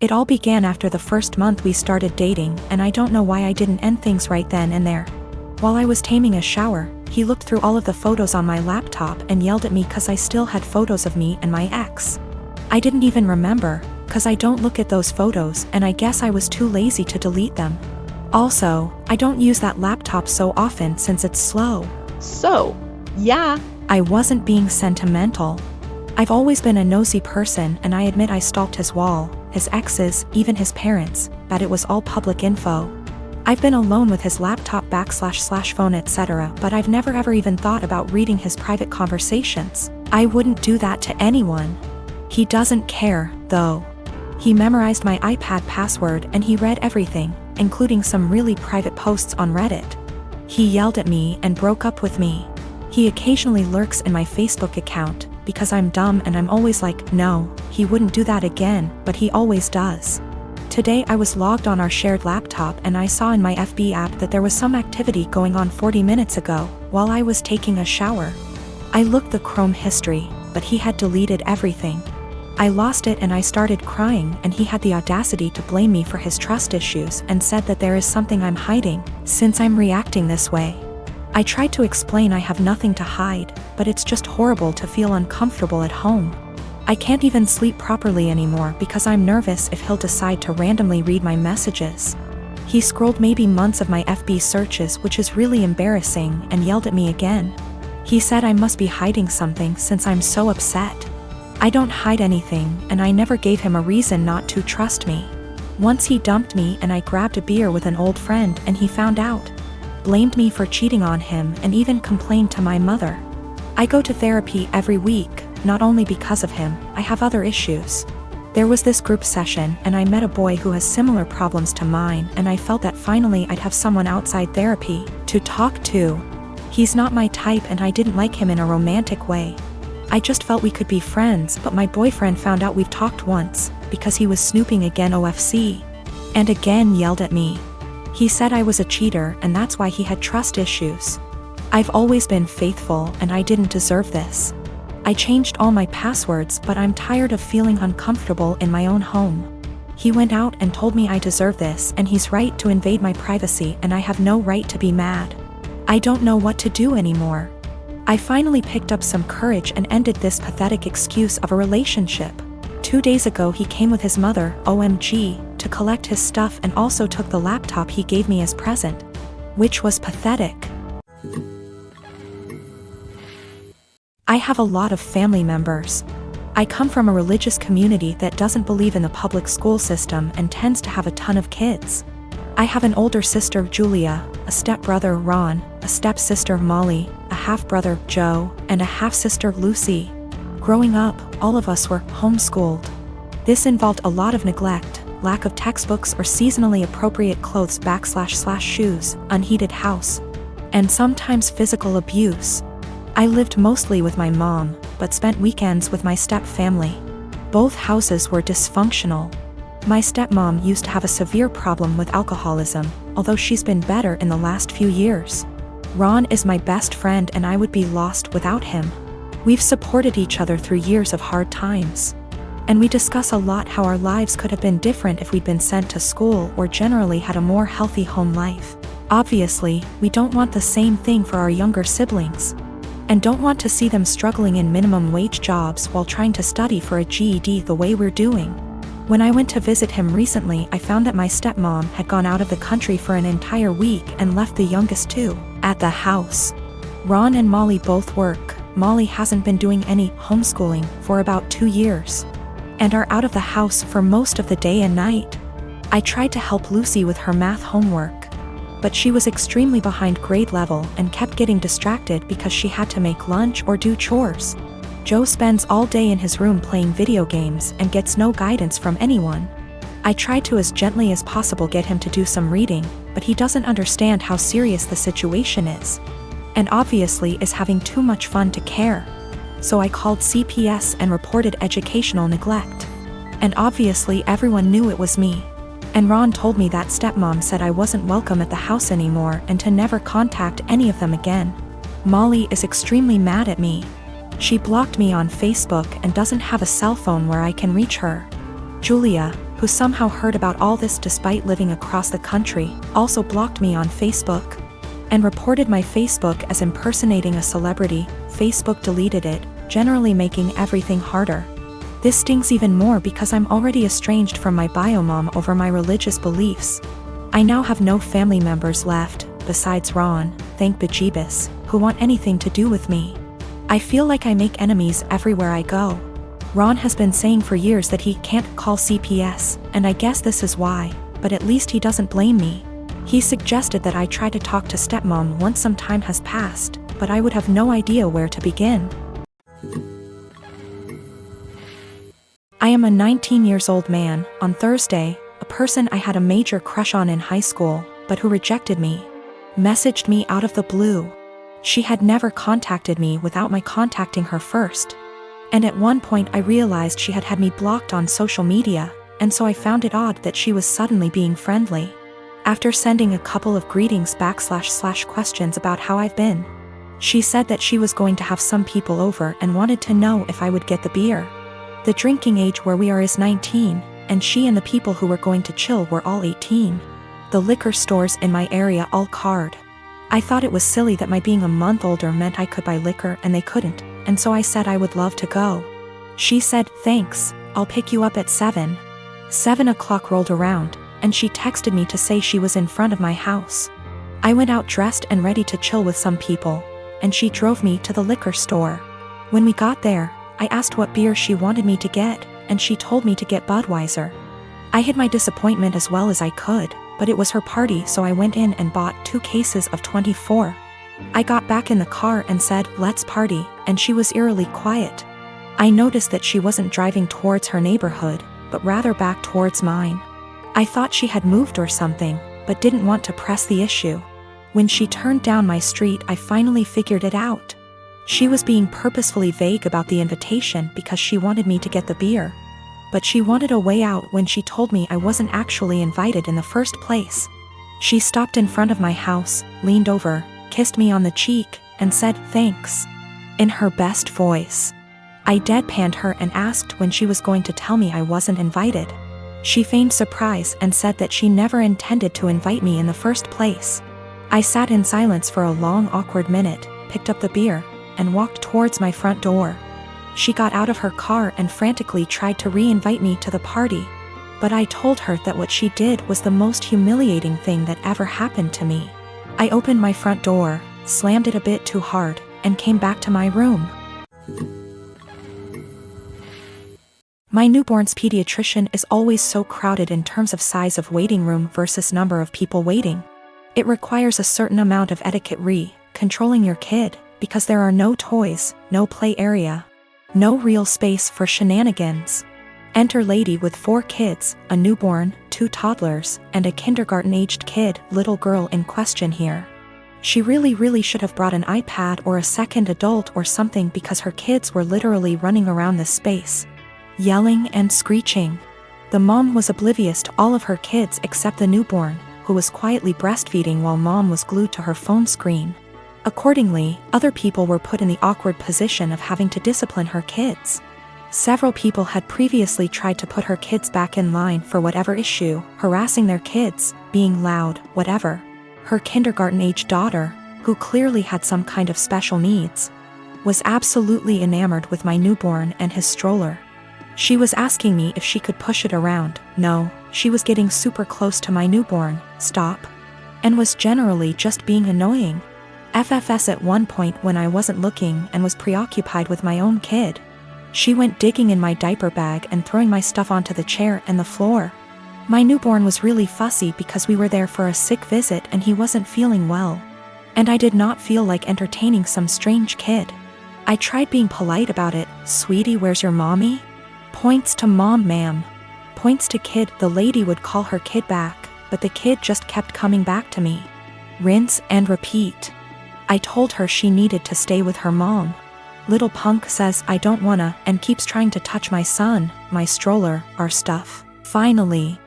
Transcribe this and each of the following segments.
It all began after the first month we started dating, and I don't know why I didn't end things right then and there. While I was taming a shower, he looked through all of the photos on my laptop and yelled at me cause I still had photos of me and my ex. I didn't even remember, cause I don't look at those photos and I guess I was too lazy to delete them. Also, I don't use that laptop so often since it's slow. So, yeah. I wasn't being sentimental. I've always been a nosy person and I admit I stalked his wall, his exes, even his parents, but it was all public info. I've been alone with his laptop / phone etc, but I've never ever even thought about reading his private conversations. I wouldn't do that to anyone. He doesn't care, though. He memorized my iPad password and he read everything, including some really private posts on Reddit. He yelled at me and broke up with me. He occasionally lurks in my Facebook account, because I'm dumb and I'm always like, no, he wouldn't do that again, but he always does. Today I was logged on our shared laptop and I saw in my FB app that there was some activity going on 40 minutes ago, while I was taking a shower. I looked the Chrome history, but he had deleted everything. I lost it and I started crying and he had the audacity to blame me for his trust issues and said that there is something I'm hiding, since I'm reacting this way. I tried to explain I have nothing to hide, but it's just horrible to feel uncomfortable at home. I can't even sleep properly anymore because I'm nervous if he'll decide to randomly read my messages. He scrolled maybe months of my FB searches, which is really embarrassing, and yelled at me again. He said I must be hiding something since I'm so upset. I don't hide anything, and I never gave him a reason not to trust me. Once he dumped me and I grabbed a beer with an old friend and he found out. Blamed me for cheating on him and even complained to my mother. I go to therapy every week, not only because of him, I have other issues. There was this group session and I met a boy who has similar problems to mine and I felt that finally I'd have someone outside therapy to talk to. He's not my type and I didn't like him in a romantic way. I just felt we could be friends, but my boyfriend found out we've talked once, because he was snooping again OFC. And again yelled at me. He said I was a cheater and that's why he had trust issues. I've always been faithful and I didn't deserve this. I changed all my passwords, but I'm tired of feeling uncomfortable in my own home. He went out and told me I deserve this and he's right to invade my privacy and I have no right to be mad. I don't know what to do anymore. I finally picked up some courage and ended this pathetic excuse of a relationship. 2 days ago he came with his mother, OMG, to collect his stuff and also took the laptop he gave me as present. Which was pathetic. I have a lot of family members. I come from a religious community that doesn't believe in the public school system and tends to have a ton of kids. I have an older sister, Julia, a stepbrother, Ron, a stepsister, Molly, a half-brother, Joe, and a half-sister, Lucy. Growing up, all of us were homeschooled. This involved a lot of neglect, lack of textbooks or seasonally appropriate clothes / shoes, unheated house, and sometimes physical abuse. I lived mostly with my mom, but spent weekends with my step-family. Both houses were dysfunctional. My stepmom used to have a severe problem with alcoholism, although she's been better in the last few years. Ron is my best friend and I would be lost without him. We've supported each other through years of hard times. And we discuss a lot how our lives could have been different if we'd been sent to school or generally had a more healthy home life. Obviously, we don't want the same thing for our younger siblings. And don't want to see them struggling in minimum wage jobs while trying to study for a GED the way we're doing. When I went to visit him recently, I found that my stepmom had gone out of the country for an entire week and left the youngest two at the house. Ron and Molly both work. Molly hasn't been doing any homeschooling for about 2 years and are out of the house for most of the day and night. I tried to help Lucy with her math homework, but she was extremely behind grade level and kept getting distracted because she had to make lunch or do chores. Joe spends all day in his room playing video games and gets no guidance from anyone. I try to as gently as possible get him to do some reading, but he doesn't understand how serious the situation is. And obviously is having too much fun to care. So I called CPS and reported educational neglect. And obviously everyone knew it was me. And Ron told me that stepmom said I wasn't welcome at the house anymore and to never contact any of them again. Molly is extremely mad at me. She blocked me on Facebook and doesn't have a cell phone where I can reach her. Julia, who somehow heard about all this despite living across the country, also blocked me on Facebook and reported my Facebook as impersonating a celebrity. Facebook deleted it, generally making everything harder. This stings even more because I'm already estranged from my bio mom over my religious beliefs. I now have no family members left, besides Ron, thank bejeebus, who want anything to do with me. I feel like I make enemies everywhere I go. Ron has been saying for years that he can't call CPS, and I guess this is why, but at least he doesn't blame me. He suggested that I try to talk to stepmom once some time has passed, but I would have no idea where to begin. I am a 19-year-old man. On Thursday, a person I had a major crush on in high school, but who rejected me, messaged me out of the blue. She had never contacted me without my contacting her first. And at one point I realized she had had me blocked on social media, and so I found it odd that she was suddenly being friendly. After sending a couple of greetings / questions about how I've been, she said that she was going to have some people over and wanted to know if I would get the beer. The drinking age where we are is 19, and she and the people who were going to chill were all 18. The liquor stores in my area all card. I thought it was silly that my being a month older meant I could buy liquor and they couldn't, and so I said I would love to go. She said, "Thanks, I'll pick you up at 7. 7 o'clock rolled around, and she texted me to say she was in front of my house. I went out dressed and ready to chill with some people, and she drove me to the liquor store. When we got there, I asked what beer she wanted me to get, and she told me to get Budweiser. I hid my disappointment as well as I could, but it was her party, so I went in and bought 2 cases of 24. I got back in the car and said, "Let's party," and she was eerily quiet. I noticed that she wasn't driving towards her neighborhood, but rather back towards mine. I thought she had moved or something, but didn't want to press the issue. When she turned down my street, I finally figured it out. She was being purposefully vague about the invitation because she wanted me to get the beer. But she wanted a way out when she told me I wasn't actually invited in the first place. She stopped in front of my house, leaned over, kissed me on the cheek, and said, "Thanks," in her best voice. I deadpanned her and asked when she was going to tell me I wasn't invited. She feigned surprise and said that she never intended to invite me in the first place. I sat in silence for a long, awkward minute, picked up the beer, and walked towards my front door. She got out of her car and frantically tried to re-invite me to the party, but I told her that what she did was the most humiliating thing that ever happened to me. I opened my front door, slammed it a bit too hard, and came back to my room. My newborn's pediatrician is always so crowded in terms of size of waiting room versus number of people waiting. It requires a certain amount of etiquette controlling your kid, because there are no toys, no play area, no real space for shenanigans. Enter lady with 4 kids, a newborn, 2 toddlers, and a kindergarten-aged kid, little girl in question here. She really should have brought an iPad or a second adult or something because her kids were literally running around the space, yelling and screeching. The mom was oblivious to all of her kids except the newborn, who was quietly breastfeeding while mom was glued to her phone screen. Accordingly, other people were put in the awkward position of having to discipline her kids. Several people had previously tried to put her kids back in line for whatever issue, harassing their kids, being loud, whatever. Her kindergarten-aged daughter, who clearly had some kind of special needs, was absolutely enamored with my newborn and his stroller. She was asking me if she could push it around. No, she was getting super close to my newborn, stop, and was generally just being annoying. FFS at one point when I wasn't looking and was preoccupied with my own kid. She went digging in my diaper bag and throwing my stuff onto the chair and the floor. My newborn was really fussy because we were there for a sick visit and he wasn't feeling well. And I did not feel like entertaining some strange kid. I tried being polite about it. "Sweetie, where's your mommy?" Points to mom, ma'am. Points to kid. The lady would call her kid back, but the kid just kept coming back to me. Rinse and repeat. I told her she needed to stay with her mom. Little punk says I don't wanna and keeps trying to touch my son, my stroller, our stuff. Finally,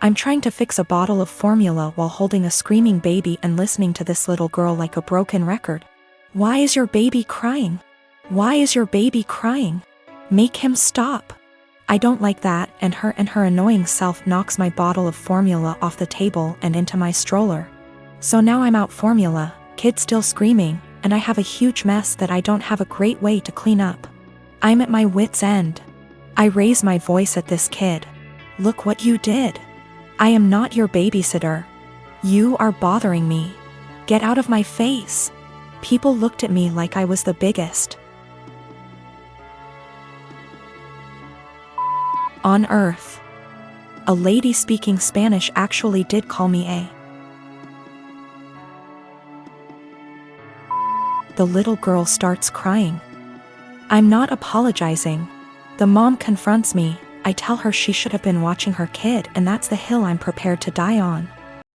I'm trying to fix a bottle of formula while holding a screaming baby and listening to this little girl like a broken record. "Why is your baby crying? Why is your baby crying? Make him stop." I don't like that, and her annoying self knocks my bottle of formula off the table and into my stroller. So now I'm out formula, kid still screaming, and I have a huge mess that I don't have a great way to clean up. I'm at my wit's end. I raise my voice at this kid. Look what you did. I am not your babysitter. You are bothering me. Get out of my face. People looked at me like I was the biggest on earth. A lady speaking Spanish actually did call me a. The little girl starts crying. I'm not apologizing. The mom confronts me. I tell her she should have been watching her kid, and that's the hill I'm prepared to die on.